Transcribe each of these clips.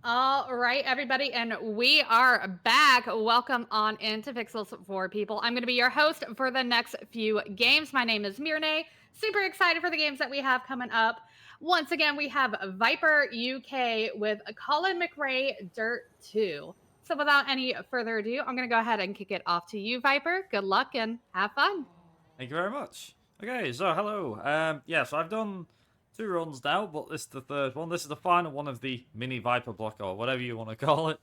All right, everybody, and we are back. Welcome on into Pixels for People. I'm going to be your host for the next few games. My name is Mirne. Super excited for the games that we have coming up. Once again, we have Viper UK with Colin McRae Dirt 2. So, without any further ado, I'm going to go ahead and kick it off to you, Viper. Good luck and have fun. Thank you very much. Okay, so hello. So I've done two runs now, but this is the third one. This is the final one of the mini Viper block, or whatever you want to call it.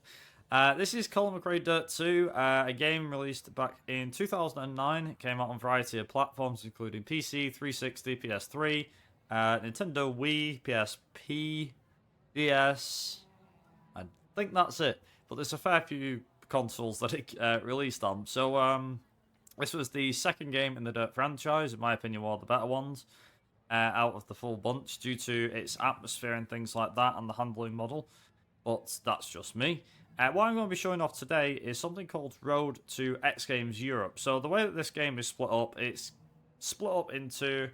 This is Colin McRae Dirt 2, a game released back in 2009. It came out on a variety of platforms, including PC, 360, PS3, Nintendo Wii, PSP, DS. I think that's it. But there's a fair few consoles that it released on. So, this was the second game in the Dirt franchise, in my opinion, one of the better ones out of the full bunch due to its atmosphere and things like that and the handling model. But that's just me. What I'm going to be showing off today is something called Road to X Games Europe. So the way that this game is split up, it's split up into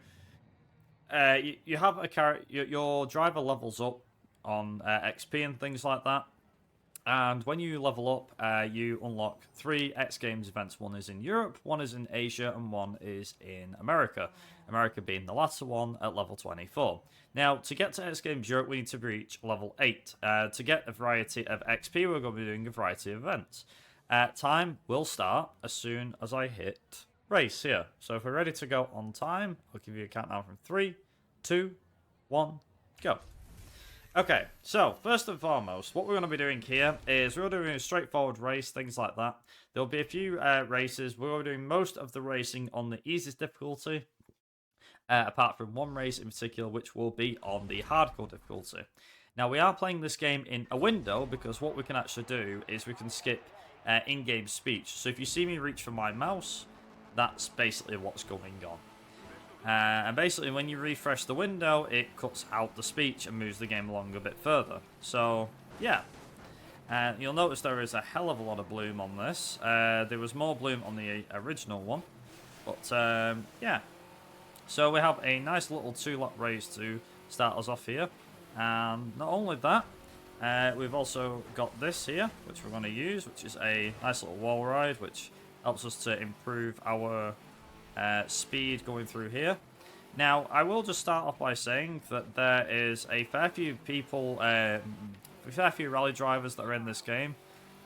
you have a character, your driver levels up on XP and things like that. And when you level up, you unlock 3 X Games events. One is in Europe, one is in Asia, and one is in America. America being the latter one at level 24. Now, to get to X Games Europe, we need to reach level 8. To get a variety of XP, we're going to be doing a variety of events. Time will start as soon as I hit race here. So if we're ready to go on time, I'll give you a countdown from 3, 2, 1, go. Okay, so first and foremost, what we're going to be doing here is we're doing a straightforward race, things like that. There'll be a few races. We're doing most of the racing on the easiest difficulty, apart from one race in particular, which will be on the hardcore difficulty. Now, we are playing this game in a window because what we can actually do is we can skip in-game speech. So if you see me reach for my mouse, that's basically what's going on. And basically, when you refresh the window, it cuts out the speech and moves the game along a bit further. So, yeah. You'll notice there is a hell of a lot of bloom on this. There was more bloom on the original one. But, yeah. So we have a nice little 2-lap race to start us off here. And not only that, we've also got this here, which we're going to use, which is a nice little wall ride, which helps us to improve our speed going through here. Now, I will just start off by saying that there is a fair few people, a fair few rally drivers that are in this game.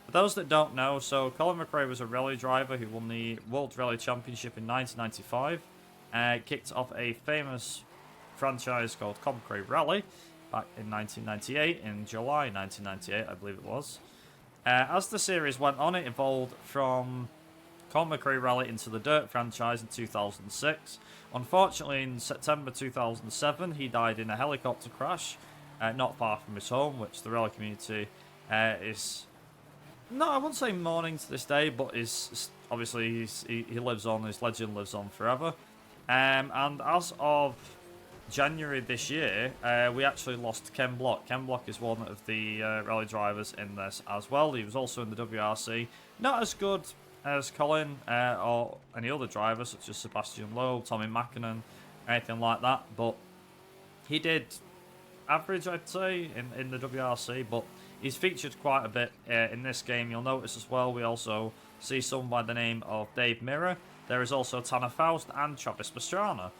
For those that don't know, so Colin McRae was a rally driver who won the World Rally Championship in 1995. Kicked off a famous franchise called Colin McRae Rally back in 1998, in July 1998, I believe it was. As the series went on, it evolved from Colin McRae Rally into the Dirt franchise in 2006. Unfortunately, in September 2007, he died in a helicopter crash not far from his home, which the rally community is, no, I wouldn't say mourning to this day, but is obviously he lives on, his legend lives on forever. And as of January this year, we actually lost Ken Block. Ken Block is one of the rally drivers in this as well. He was also in the WRC. Not as good as Colin or any other drivers such as Sebastian Loeb, Tommy Mackinnon, anything like that, but he did average, I'd say, in the WRC, but he's featured quite a bit in this game. You'll notice as well, we also see someone by the name of Dave Mirra. There is also Tanner Faust and Travis Pastrana.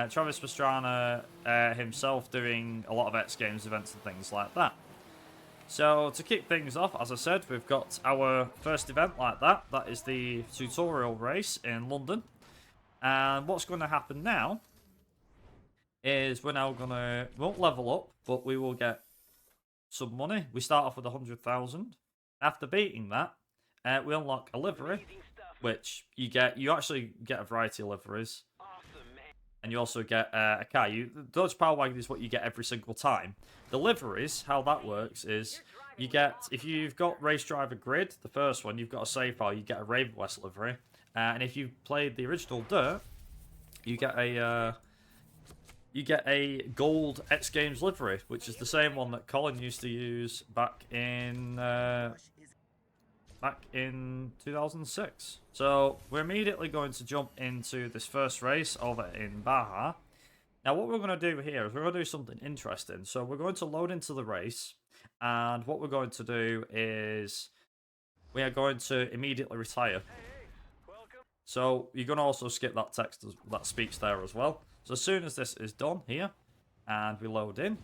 Travis Pastrana himself doing a lot of X Games events and things like that. So, to kick things off, as I said, we've got our first event like that. That is the tutorial race in London. And what's going to happen now is we're now going to, won't level up, but we will get some money. We start off with 100,000. After beating that, we unlock a livery, which you actually get a variety of liveries. And you also get a car. Dodge Power Wagon is what you get every single time. The liveries, how that works is you get, if you've got Race Driver Grid, the first one, you've got a save file, you get a Raven West livery. And if you've played the original Dirt, you get a gold X Games livery, which is the same one that Colin used to use back in 2006. So we're immediately going to jump into this first race over in Baja. Now what we're going to do here is we're going to do something interesting. So we're going to load into the race, And what we're going to do is we are going to immediately retire. So you're going to also skip that text, that speech there as well. So as soon as this is done here, and we load in,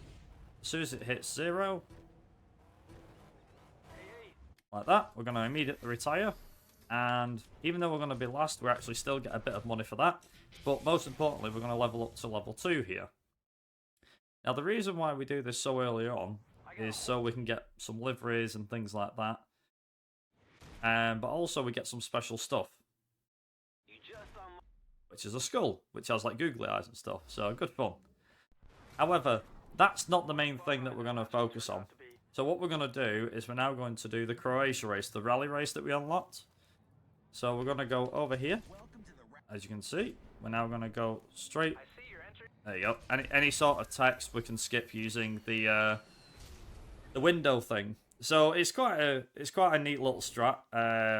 as soon as it hits 0, like that, we're going to immediately retire. And even though we're going to be last, we actually still get a bit of money for that. But most importantly, we're going to level up to level 2 here. Now, the reason why we do this so early on is so we can get some liveries and things like that. But also we get some special stuff, which is a skull, which has like googly eyes and stuff. So good fun. However, that's not the main thing that we're going to focus on. So what we're going to do is we're now going to do the Croatia race, the rally race that we unlocked. So we're going to go over here. As you can see, we're now going to go straight. There you go. Any sort of text we can skip using the window thing. So it's quite a neat little strat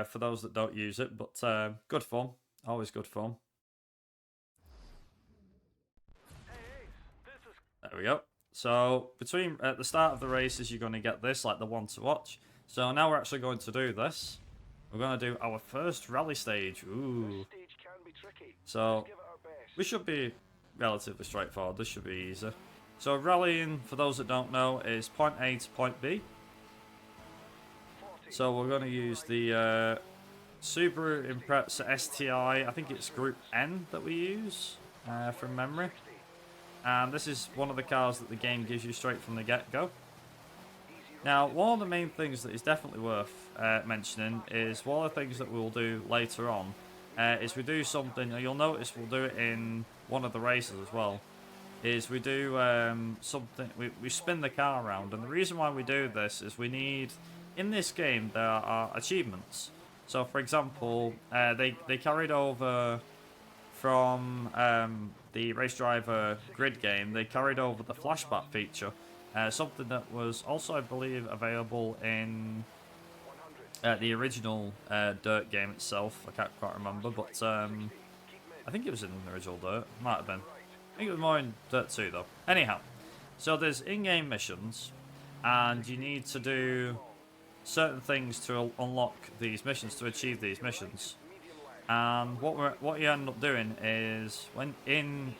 for those that don't use it, but good fun. Always good fun. There we go. So between at the start of the races, you're going to get this, like the one to watch. So now we're actually going to do this. We're going to do our first rally stage. Ooh. So we should be relatively straightforward. This should be easy. So rallying, for those that don't know, is point A to point B. So we're going to use the Subaru Impreza STI. I think it's Group N that we use from memory. And this is one of the cars that the game gives you straight from the get-go. Now, one of the main things that is definitely worth mentioning is one of the things that we'll do later on is we do something, you'll notice we'll do it in one of the races as well, is we do something, we spin the car around. And the reason why we do this is we need, in this game, there are achievements. So, for example, they carried over from the Race Driver Grid game, they carried over the flashback feature. Something that was also, I believe, available in the original DiRT game itself. I can't quite remember, but I think it was in the original DiRT. Might have been. I think it was more in DiRT 2, though. Anyhow, so there's in-game missions, and you need to do certain things to unlock these missions, to achieve these missions. And what you end up doing is, when in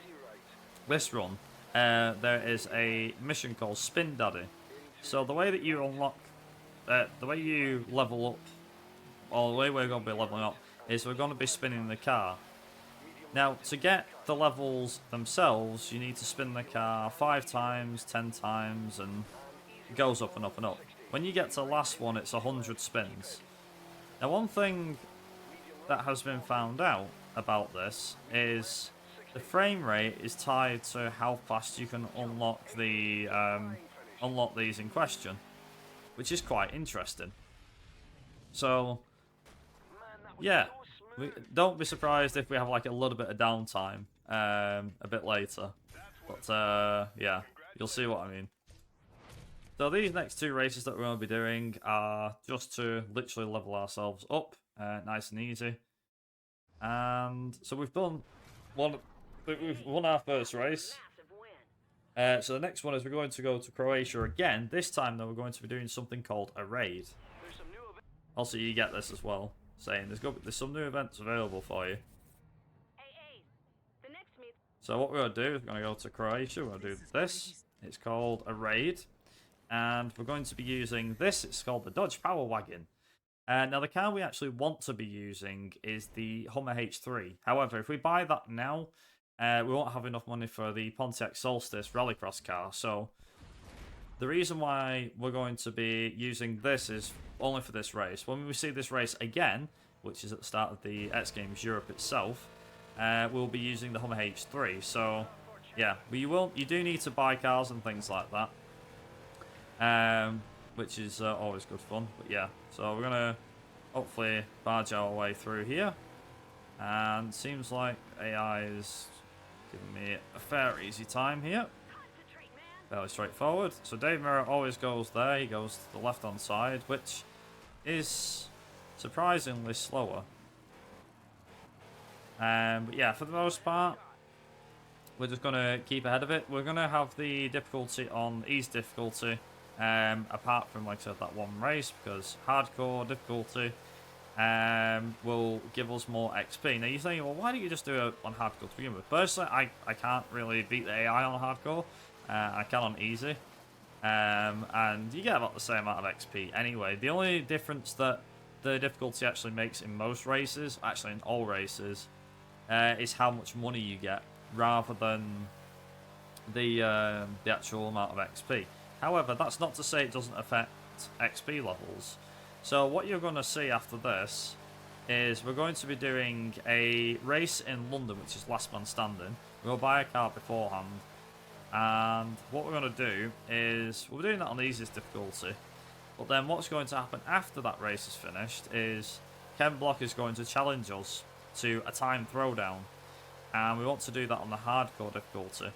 this run, there is a mission called Spin Daddy. So the way that you unlock, the way you level up, or the way we're going to be leveling up, is we're going to be spinning the car. Now, to get the levels themselves, you need to spin the car 5 times, 10 times, and it goes up and up and up. When you get to the last one, it's 100 spins. Now, one thing that has been found out about this is the frame rate is tied to how fast you can unlock the unlock these in question, which is quite interesting. So yeah, don't be surprised if we have like a little bit of downtime a bit later, but yeah, you'll see what I mean. So these next 2 races that we're going to be doing are just to literally level ourselves up, nice and easy. And so we've won our first race. So the next one is we're going to go to Croatia again. This time, though, we're going to be doing something called a raid. Also, you get this as well, saying there's some new events available for you. So what we're going to do is we're going to go to Croatia. We're going to do this. It's called a raid. And we're going to be using this. It's called the Dodge Power Wagon. Now, the car we actually want to be using is the Hummer H3. However, if we buy that now, we won't have enough money for the Pontiac Solstice Rallycross car. So the reason why we're going to be using this is only for this race. When we see this race again, which is at the start of the X Games Europe itself, we'll be using the Hummer H3. So yeah, but you do need to buy cars and things like that. Which is always good fun, but yeah. So we're gonna hopefully barge our way through here, and seems like AI is giving me a fair easy time here. Fairly straightforward. So Dave Mirror always goes there. He goes to the left-hand side, which is surprisingly slower. But yeah, for the most part, we're just gonna keep ahead of it. We're gonna have the difficulty on ease difficulty. apart from, like I said, that one race, because hardcore difficulty will give us more XP. Now you're thinking, well, why don't you just do it on hardcore to begin with? Personally, I can't really beat the AI on hardcore. I can on easy. And you get about the same amount of XP anyway. The only difference that the difficulty actually makes in most races, actually in all races, is how much money you get, rather than the actual amount of XP. However, that's not to say it doesn't affect XP levels. So what you're going to see after this is we're going to be doing a race in London, which is last man standing. We'll buy a car beforehand. And what we're going to do is, we're doing that on the easiest difficulty. But then what's going to happen after that race is finished is Ken Block is going to challenge us to a time throwdown. And we want to do that on the hardcore difficulty,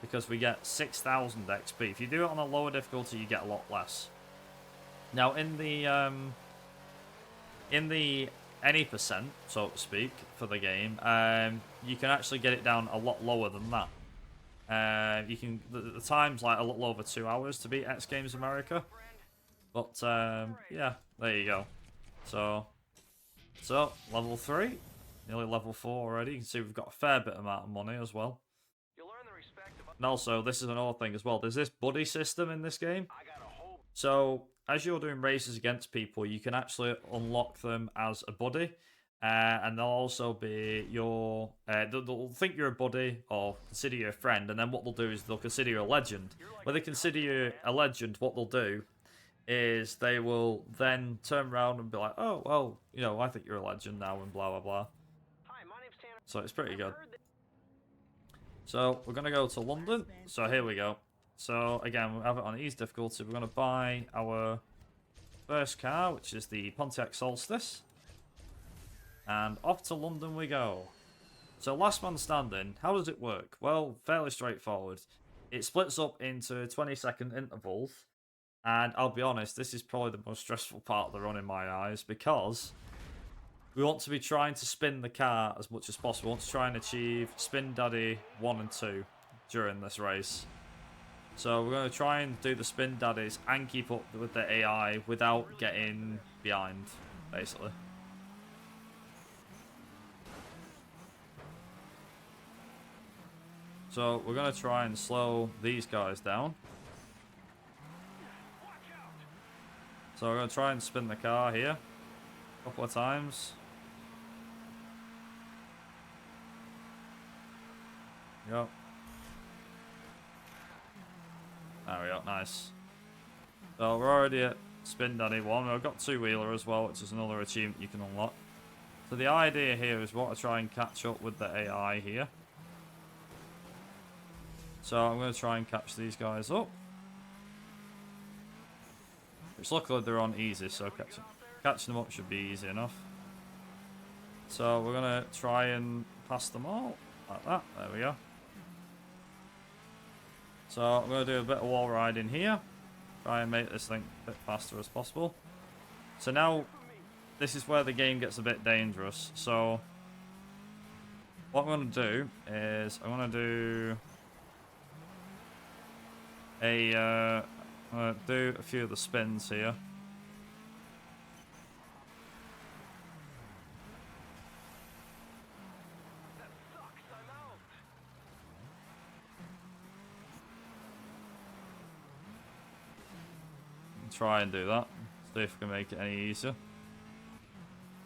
because we get 6,000 XP. If you do it on a lower difficulty, you get a lot less. Now, in the any percent, so to speak, for the game, you can actually get it down a lot lower than that. You can the time's like a little over 2 hours to beat X Games America. But yeah, there you go. So level 3, nearly level 4 already. You can see we've got a fair bit amount of money as well. And also, this is another thing as well. There's this buddy system in this game. So as you're doing races against people, you can actually unlock them as a buddy. And they'll also be your... they'll think you're a buddy or consider you a friend. And then what they'll do is they'll consider you a legend. When they consider you a legend, what they'll do is they will then turn around and be like, oh, well, you know, I think you're a legend now, and blah, blah, blah. So it's pretty good. So we're going to go to London. So here we go. So again, we'll have it on easy difficulty. We're going to buy our first car, which is the Pontiac Solstice. And off to London we go. So last man standing, how does it work? Well, fairly straightforward. It splits up into 20-second intervals. And I'll be honest, this is probably the most stressful part of the run in my eyes, because we want to be trying to spin the car as much as possible. We want to try and achieve Spin Daddy 1 and 2 during this race. So we're going to try and do the Spin Daddies and keep up with the AI without getting behind, basically. So we're going to try and slow these guys down. So we're going to try and spin the car here a couple of times. Yep. There we go, nice. So we're already at Spin Daddy 1. We've got 2-wheeler as well, which is another achievement you can unlock. So the idea here is what to try and catch up with the AI here. So I'm going to try and catch these guys up. Which luckily they're on easy, so catching them up should be easy enough. So we're going to try and pass them all, like that. There we go. So I'm going to do a bit of wall riding here. Try and make this thing a bit faster as possible. So now, this is where the game gets a bit dangerous. So what I'm going to do is, I'm going to do a few of the spins here. Try and do that. See if we can make it any easier.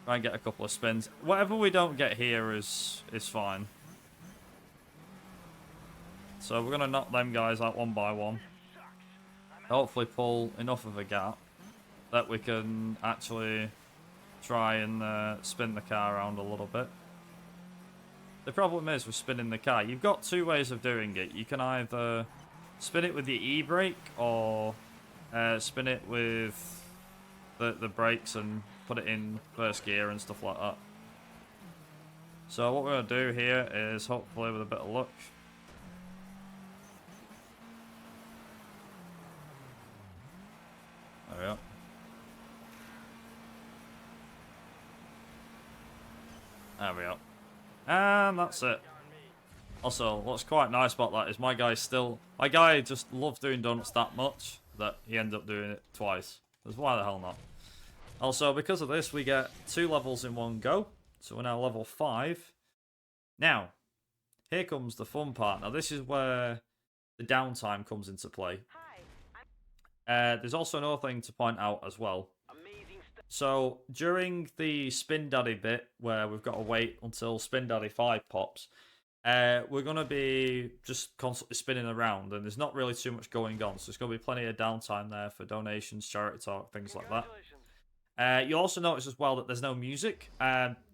Try and get a couple of spins. Whatever we don't get here is fine. So we're going to knock them guys out one by one. Hopefully pull enough of a gap that we can actually try and spin the car around a little bit. The problem is with spinning the car, you've got two ways of doing it. You can either spin it with the e-brake or spin it with the brakes and put it in first gear and stuff like that. So what we're going to do here is, hopefully with a bit of luck, there we go. There we go. And that's it. Also, what's quite nice about that is my guy just loves doing donuts that much that he ended up doing it twice. Because why the hell not? Also, because of this, we get 2 levels in one go. So we're now level 5. Now, here comes the fun part. Now, this is where the downtime comes into play. There's also another thing to point out as well. So, during the Spin Daddy bit, where we've got to wait until Spin Daddy 5 pops, we're going to be just constantly spinning around, and there's not really too much going on. So, there's going to be plenty of downtime there for donations, charity talk, things like that. You also notice as well that there's no music.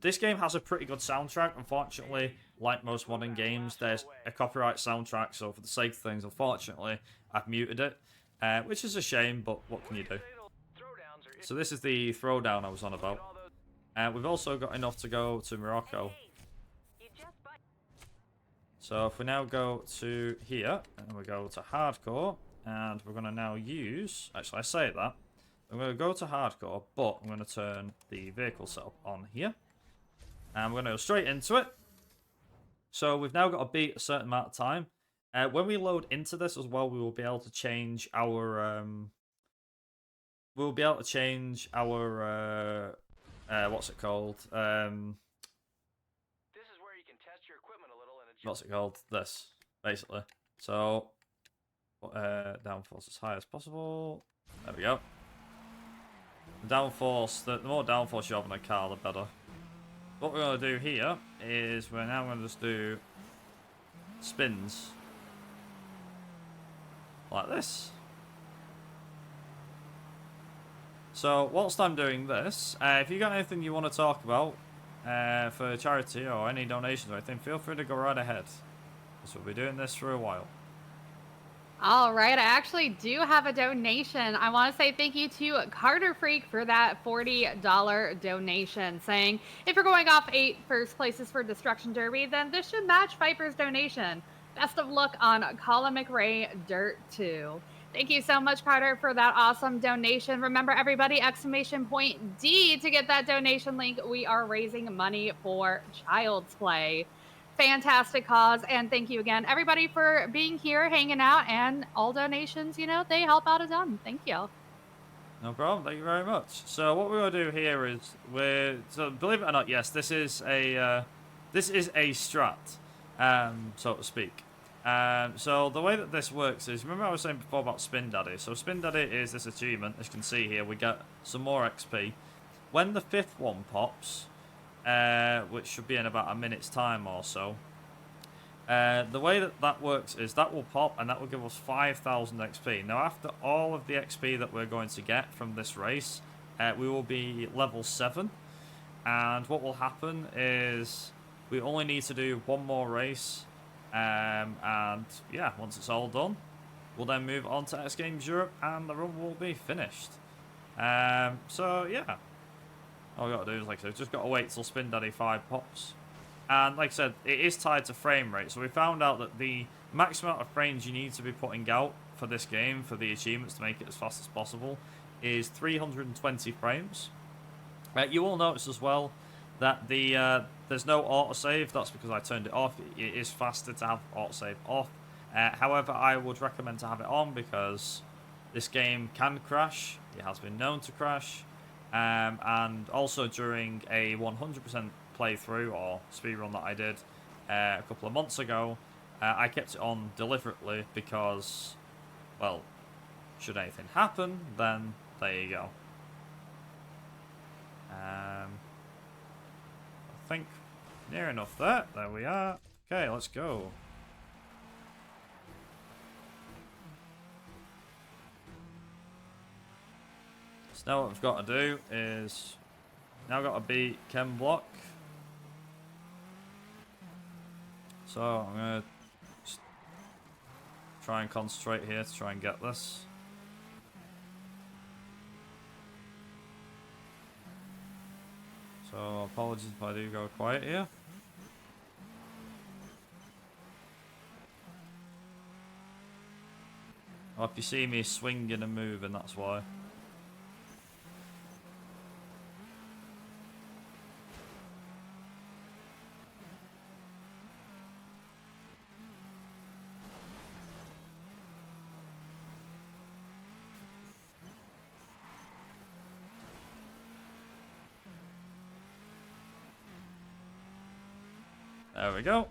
This game has a pretty good soundtrack. Unfortunately, like most modern games, there's a copyright soundtrack, so for the sake of things, unfortunately, I've muted it, which is a shame, but what can you do? So this is the throwdown I was on about. We've also got enough to go to Morocco. So if we now go to here, and we go to hardcore, and we're going to now use... Actually, I say that. I'm going to go to hardcore, but I'm going to turn the vehicle setup on here. And we're going to go straight into it. So we've now got to beat a certain amount of time. When we load into this as well, we will be able to change our... what's it called? This is where you can test your equipment a little and adjust. What's it called? This, basically. So, downforce as high as possible. There we go. The downforce, the more downforce you have on a car, the better. What we're going to do here is we're now going to just do spins. Like this. So, whilst I'm doing this, if you got anything you want to talk about for charity or any donations or anything, feel free to go right ahead. Because we'll be doing this for a while. All right, I actually do have a donation. I want to say thank you to Carter Freak for that $40 donation, saying, if you're going off 8 first places for Destruction Derby, then this should match Viper's donation. Best of luck on Colin McRae Dirt 2. Thank you so much, Carter, for that awesome donation. Remember, everybody, !D to get that donation link. We are raising money for Child's Play. Fantastic cause, and thank you again, everybody, for being here, hanging out, and all donations, you know, they help out a ton. Thank you. No problem. Thank you very much. So what we're going to do here is so believe it or not, yes, this is a strat, so to speak. So the way that this works is, remember I was saying before about Spin Daddy. So Spin Daddy is this achievement. As you can see here, we get some more XP. When the 5th one pops, which should be in about a minute's time or so, the way that works is that will pop and that will give us 5,000 XP. Now after all of the XP that we're going to get from this race, we will be level 7, and what will happen is we only need to do one more race, and yeah, once it's all done, we'll then move on to X Games Europe and the run will be finished. So yeah, all we got to do is, like I said, just got to wait till Spin Daddy 5 pops. And like I said, it is tied to frame rate. So we found out that the maximum amount of frames you need to be putting out for this game, for the achievements to make it as fast as possible, is 320 frames. You will notice as well that there's no autosave. That's because I turned it off. It is faster to have autosave off. However, I would recommend to have it on because this game can crash. It has been known to crash. And also during a 100% playthrough or speedrun that I did a couple of months ago, I kept it on deliberately because, well, should anything happen, then there you go. I think near enough there. There we are. Okay, let's go. So now what we've got to do is now got to beat Chem Block. So I'm gonna just try and concentrate here to try and get this. So apologies if I do go quiet here. Or if you see me swinging and moving, that's why. There we go.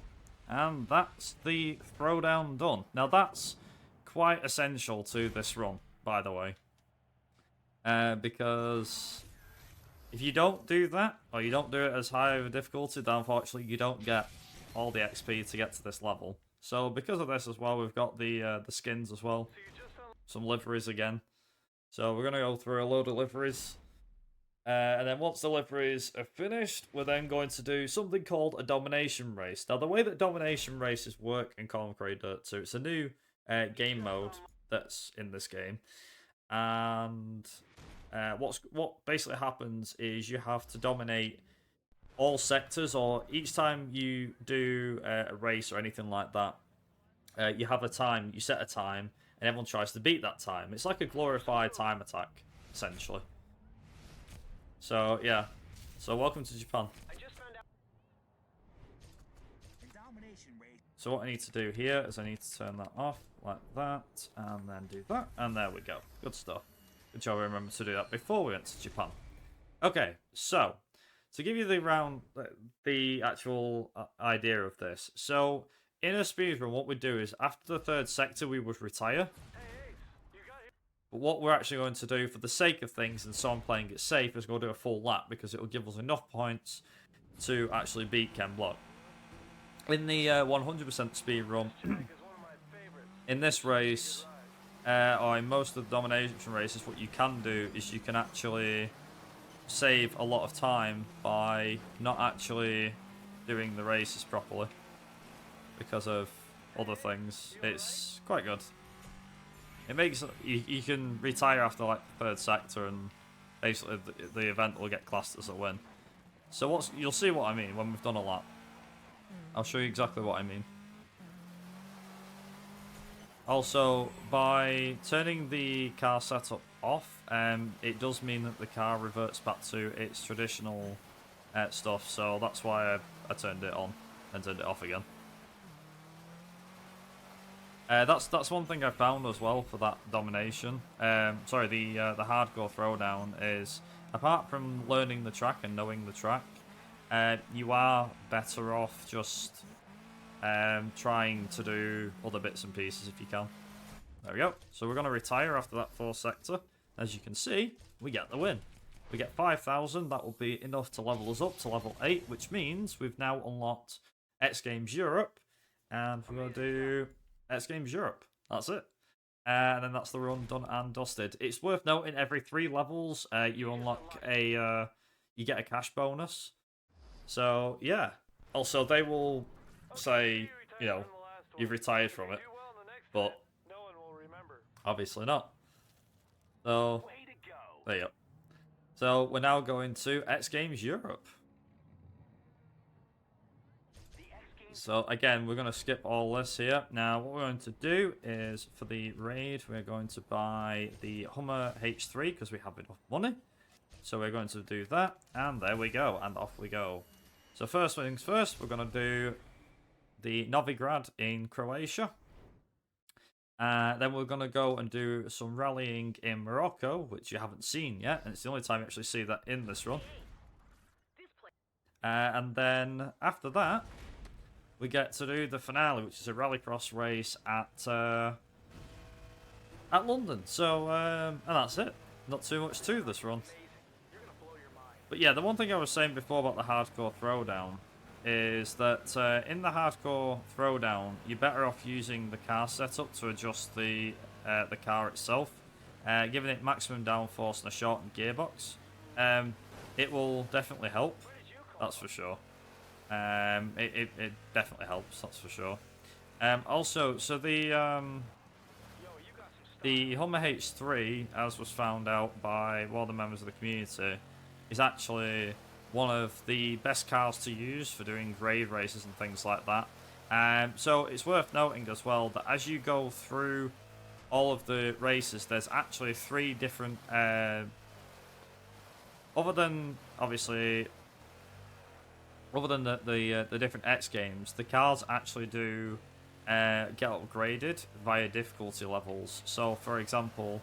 And that's the throwdown done. Now that's quite essential to this run, by the way. Because if you don't do that, or you don't do it as high of a difficulty, then unfortunately you don't get all the XP to get to this level. So because of this as well, we've got the skins as well. Some liveries again. So we're going to go through a load of liveries. And then once the liveries are finished, we're then going to do something called a domination race. Now the way that domination races work in Colin McRae DiRT 2, it's a new game mode that's in this game. And what basically happens is you have to dominate all sectors, or each time you do a race or anything like that, you have a time, you set a time, and everyone tries to beat that time. It's like a glorified time attack, essentially. So, yeah. So, welcome to Japan. So, what I need to do here is I need to turn that off, like that, and then do that, and there we go. Good stuff. Good job I remembered to do that before we went to Japan. Okay, so, to give you the actual idea of this. So, in a speedrun, what we do is, after the third sector, we would retire. But what we're actually going to do, for the sake of things, and so I'm playing it safe, is go do a full lap, because it will give us enough points to actually beat Ken Block. In the 100% speed run, in this race, or in most of the domination races, what you can do is you can actually save a lot of time by not actually doing the races properly because of other things. It's quite good. It makes you can retire after like the third sector, and basically the event will get classed as a win. So you'll see what I mean when we've done a lap. I'll show you exactly what I mean. Also, by turning the car setup off, it does mean that the car reverts back to its traditional stuff. So that's why I turned it on and turned it off again. That's one thing I found as well for that domination. Sorry, the hardcore throwdown is, apart from learning the track and knowing the track, you are better off just trying to do other bits and pieces if you can. There we go. So we're going to retire after that fourth sector. As you can see, we get the win. We get 5,000. That will be enough to level us up to level 8, which means we've now unlocked X Games Europe, and we're going to do X Games Europe. That's it. And then that's the run done and dusted. It's worth noting, every 3 levels, you unlock you get a cash bonus. So, yeah. Also, they will say, you know, you've retired from it, but obviously not. So, there you go. So, we're now going to X Games Europe. So again, we're going to skip all this here. Now, what we're going to do is, for the raid, we're going to buy the Hummer H3 because we have enough money. So we're going to do that, and there we go, and off we go. So first things first, we're going to do the Novigrad in Croatia. Then we're going to go and do some rallying in Morocco, which you haven't seen yet, and it's the only time you actually see that in this run. And then after that, we get to do the finale, which is a rallycross race at London. So, and that's it. Not too much to this run. But yeah, the one thing I was saying before about the hardcore throwdown is that in the hardcore throwdown, you're better off using the car setup to adjust the car itself, giving it maximum downforce and a shortened gearbox. It will definitely help, that's for sure. It definitely helps, that's for sure. Also, so the Hummer H3, as was found out by one of the members of the community, is actually one of the best cars to use for doing grade races and things like that. So it's worth noting as well that as you go through all of the races, there's actually 3 different, other than obviously, other than the different X games, the cars actually do get upgraded via difficulty levels. So, for example,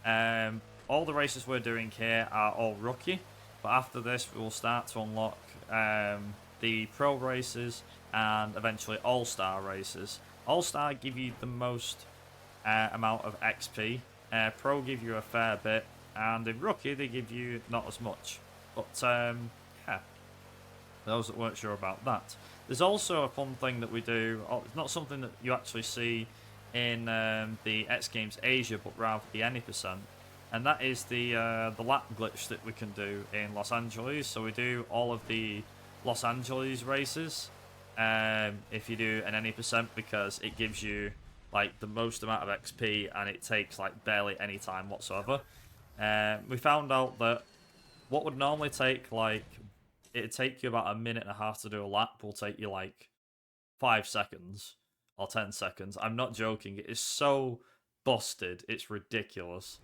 all the races we're doing here are all rookie, but after this we will start to unlock the pro races and eventually All-Star races. All-Star give you the most amount of XP. Pro give you a fair bit, and in Rookie they give you not as much. But yeah, those that weren't sure about that. There's also a fun thing that we do. It's not something that you actually see in the X Games Asia, but rather the any %. And that is the lap glitch that we can do in Los Angeles. So we do all of the Los Angeles races if you do an any %, because it gives you like the most amount of XP and it takes like barely any time whatsoever. We found out that what would normally take like, it'd take you about 1.5 minutes to do a lap, will take you like 5 seconds or 10 seconds. I'm not joking. It is so busted. It's ridiculous.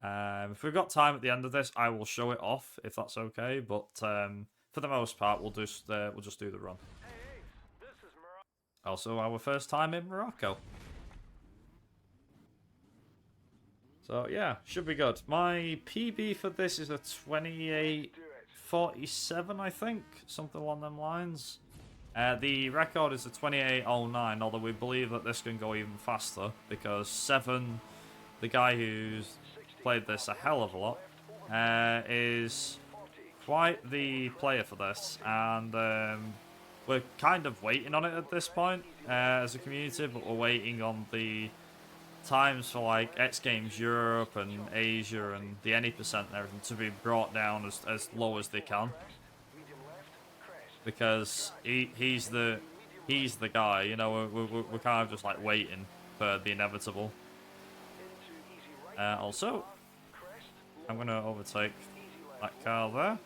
If we've got time at the end of this, I will show it off if that's okay. But for the most part, we'll just do the run. Also, our first time in Morocco. So yeah, should be good. My PB for this is a 28:47, I think, something along them lines. The record is a 28:09, although we believe that this can go even faster because Seven, the guy who's played this a hell of a lot, is quite the player for this, and we're kind of waiting on it at this point as a community, but we're waiting on the times for like X Games Europe and Asia and the any % and everything to be brought down as low as they can, because he's the guy, you know. We're kind of just like waiting for the inevitable. Also, I'm gonna overtake that car there.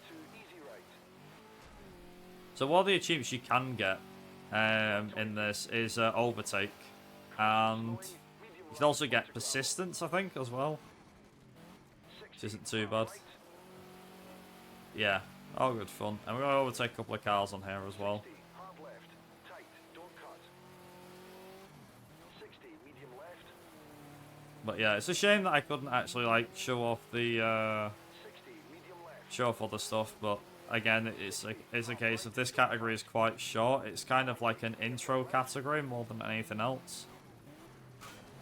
So one of the achievements you can get in this is overtake, and you can also get persistence, I think, as well, which isn't too bad. Yeah, all good fun. And we're going to overtake a couple of cars on here as well. But yeah, it's a shame that I couldn't actually like show off the show off other stuff. But again, it's a case of this category is quite short. It's kind of like an intro category more than anything else.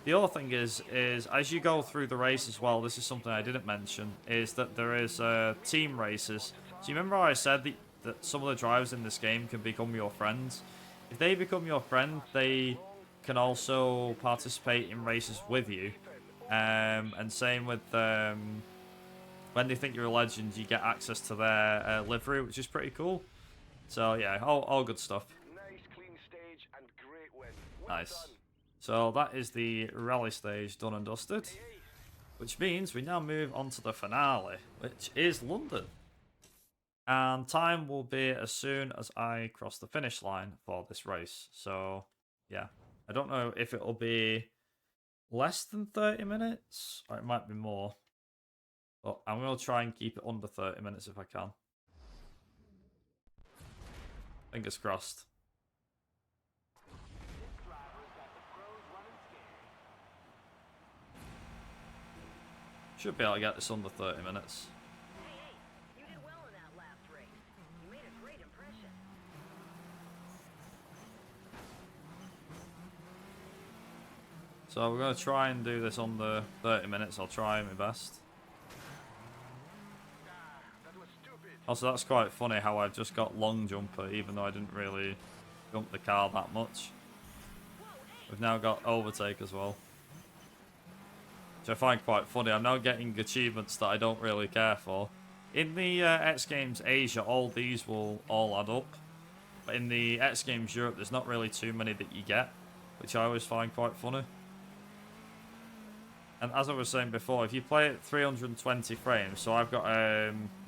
The other thing is as you go through the race as well, this is something I didn't mention, is that there is team races. So you remember how I said that some of the drivers in this game can become your friends? If they become your friend, they can also participate in races with you. And same with when they think you're a legend, you get access to their livery, which is pretty cool. So yeah, all good stuff. Nice clean stage and great win. Nice. So that is the rally stage done and dusted, which means we now move on to the finale, which is London. And time will be as soon as I cross the finish line for this race. So yeah, I don't know if it'll be less than 30 minutes, or it might be more. But I'm going to try and keep it under 30 minutes if I can. Fingers crossed. Should be able to get this under 30 minutes. Hey, you did well in that last race. You made a great impression. So we're going to try and do this under 30 minutes. I'll try my best. Also, that's quite funny how I've just got long jumper, even though I didn't really jump the car that much. We've now got overtake as well, which I find quite funny. I'm now getting achievements that I don't really care for. In the X Games Asia, all these will all add up. But in the X Games Europe, there's not really too many that you get, which I always find quite funny. And as I was saying before, if you play at 320 frames, so I've got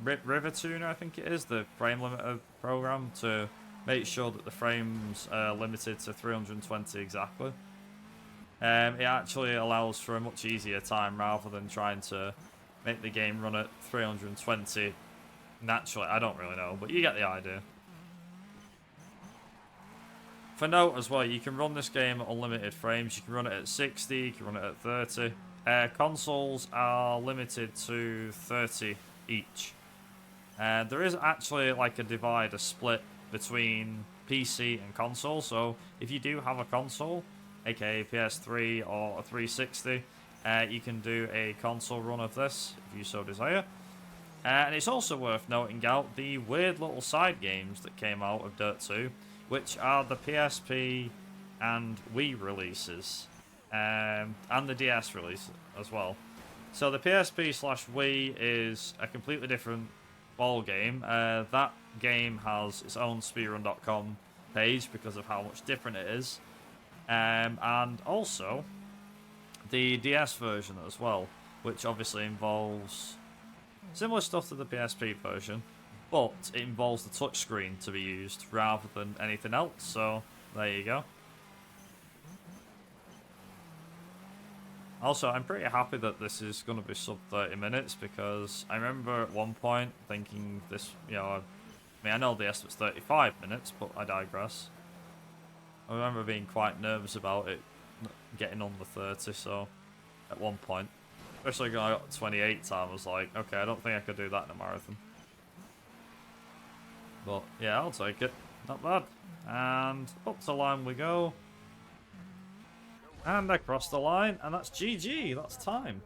River Tuner, I think it is, the frame limiter program, to make sure that the frames are limited to 320 exactly. It actually allows for a much easier time rather than trying to make the game run at 320 naturally. I don't really know, but you get the idea. For note as well, you can run this game at unlimited frames. You can run it at 60, you can run it at 30. Consoles are limited to 30 each. There is actually like a split between PC and console. So if you do have a console, aka PS3 or a 360, you can do a console run of this if you so desire. And it's also worth noting out the weird little side games that came out of Dirt 2, which are the PSP and Wii releases, and the DS release as well. So the PSP/Wii is a completely different ball game. That game has its own Speedrun.com page because of how much different it is, and also the DS version as well, which obviously involves similar stuff to the PSP version, but it involves the touchscreen to be used rather than anything else. So there you go. Also, I'm pretty happy that this is going to be sub 30 minutes because I remember at one point thinking this, I mean, I know the estimate's 35 minutes, but I digress. I remember being quite nervous about it getting under 30, so at one point, especially when I got 28 time, I was like, okay, I don't think I could do that in a marathon. But yeah, I'll take it. Not bad. And up the line we go. And across the line, and that's GG. That's time.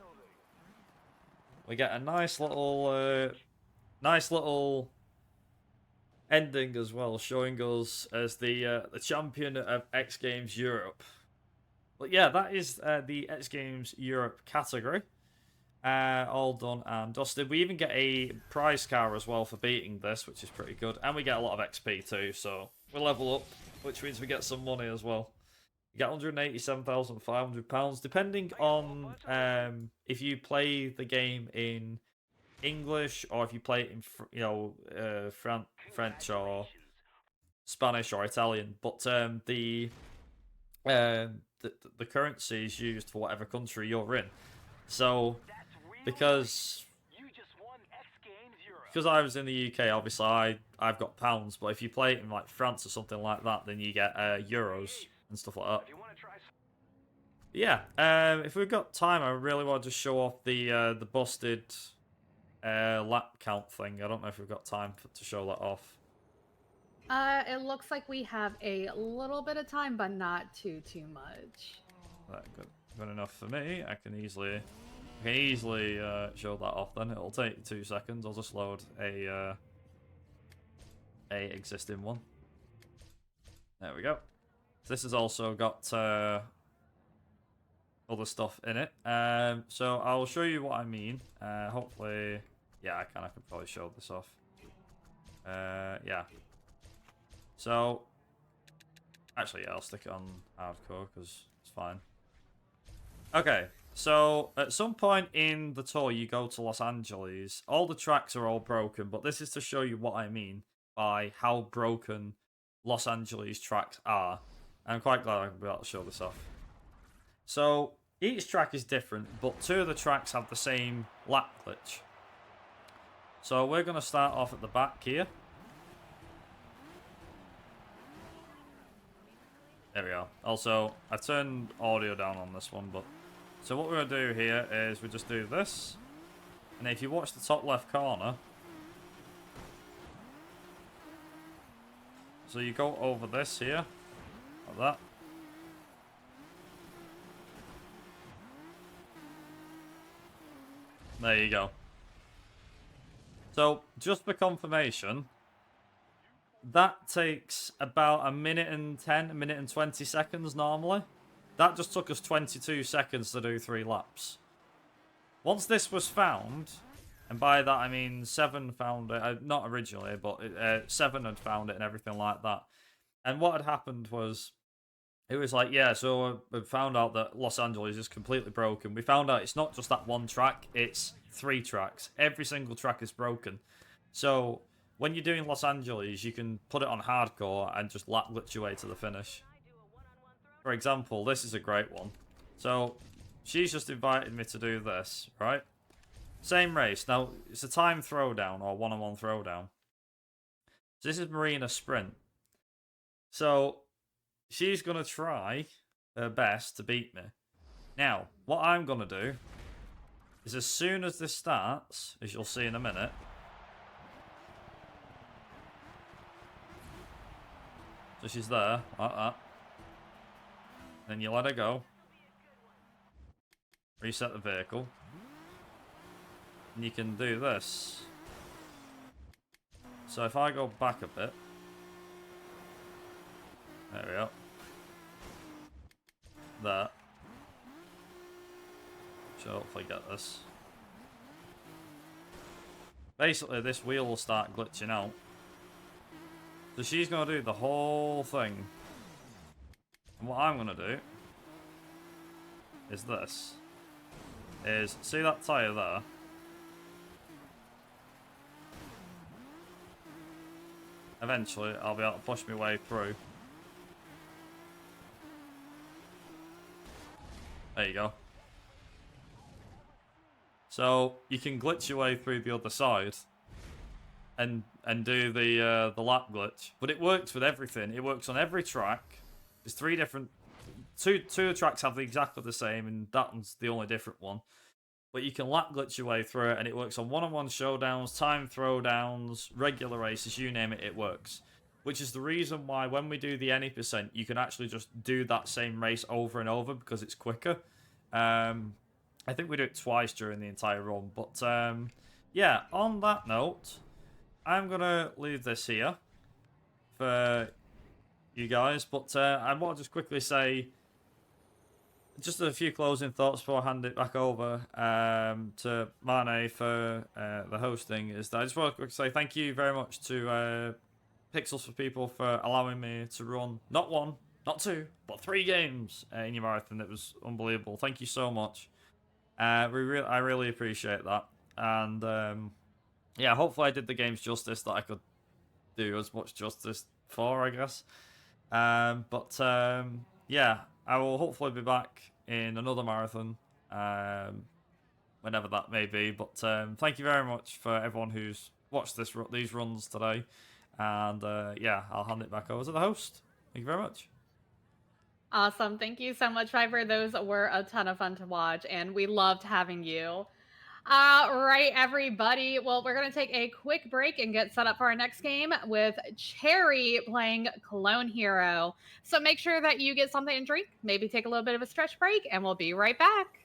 We get a nice little ending as well, showing us as the champion of X Games Europe. But yeah, that is the X Games Europe category. All done and dusted. We even get a prize car as well for beating this, which is pretty good. And we get a lot of XP too, so we level up, which means we get some money as well. You get £187,500, depending on if you play the game in English or if you play it in French or Spanish or Italian. But the currency is used for whatever country you're in. So because I was in the UK, obviously I've got pounds. But if you play it in like France or something like that, then you get euros and stuff like that. Yeah, if we've got time, I really want to just show off the busted lap count thing. I don't know if we've got time to show that off. It looks like we have a little bit of time, but not too much. Right, good enough for me. I can easily show that off. Then it'll take 2 seconds. I'll just load a existing one. There we go. This has also got other stuff in it. So I'll show you what I mean. Hopefully, yeah, I can probably show this off. Yeah. So, actually, yeah, I'll stick it on hardcore because it's fine. Okay, so at some point in the tour, you go to Los Angeles. All the tracks are all broken, but this is to show you what I mean by how broken Los Angeles tracks are. I'm quite glad I can be able to show this off. So, each track is different, but 2 of the tracks have the same lap glitch. So, we're going to start off at the back here. There we go. Also, I turned audio down on this one, but... So what we're going to do here is we just do this. And if you watch the top left corner... So you go over this here. Like that. There you go. So, just for confirmation... That takes about a minute and 10, a minute and 20 seconds normally. That just took us 22 seconds to do 3 laps. Once this was found, and by that I mean 7 found it, not originally, but 7 had found it and everything like that. And what had happened was, it was like, yeah, so we found out that Los Angeles is completely broken. We found out it's not just that one track, it's 3 tracks. Every single track is broken. So... when you're doing Los Angeles, you can put it on hardcore and just lap glitch your way to the finish. For example, this is a great one. So, she's just invited me to do this, right? Same race. Now, it's a time throwdown or one-on-one throwdown. So this is Marina Sprint. So, she's going to try her best to beat me. Now, what I'm going to do is as soon as this starts, as you'll see in a minute... So she's there, like that. Then you let her go. Reset the vehicle. And you can do this. So if I go back a bit. There we go. That. So hopefully get this. Basically, this wheel will start glitching out. So she's going to do the whole thing. And what I'm going to do is this. See that tyre there? Eventually, I'll be able to push my way through. There you go. So you can glitch your way through the other side, and do the lap glitch. But it works with everything. It works on every track. There's 3 different. Two tracks have exactly the same, and that one's the only different one. But you can lap glitch your way through it, and it works on one-on-one showdowns, time throwdowns, regular races, you name it, it works. Which is the reason why when we do the any %, you can actually just do that same race over and over because it's quicker. I think we do it twice during the entire run. But yeah, on that note, I'm going to leave this here for you guys. But I want to just quickly say just a few closing thoughts before I hand it back over to McRae for the hosting. Is that I just want to quickly say thank you very much to Pixels for People for allowing me to run not 1, not 2, but 3 games in your marathon. It was unbelievable. Thank you so much. I really appreciate that. And yeah, hopefully I did the games justice that I could do as much justice for, I guess. Yeah, I will hopefully be back in another marathon, whenever that may be. But thank you very much for everyone who's watched these runs today. And yeah, I'll hand it back over to the host. Thank you very much. Awesome. Thank you so much, Viper. Those were a ton of fun to watch, and we loved having you. All right, everybody. Well, we're going to take a quick break and get set up for our next game with Cherry playing Clone Hero. So make sure that you get something to drink, maybe take a little bit of a stretch break, and we'll be right back.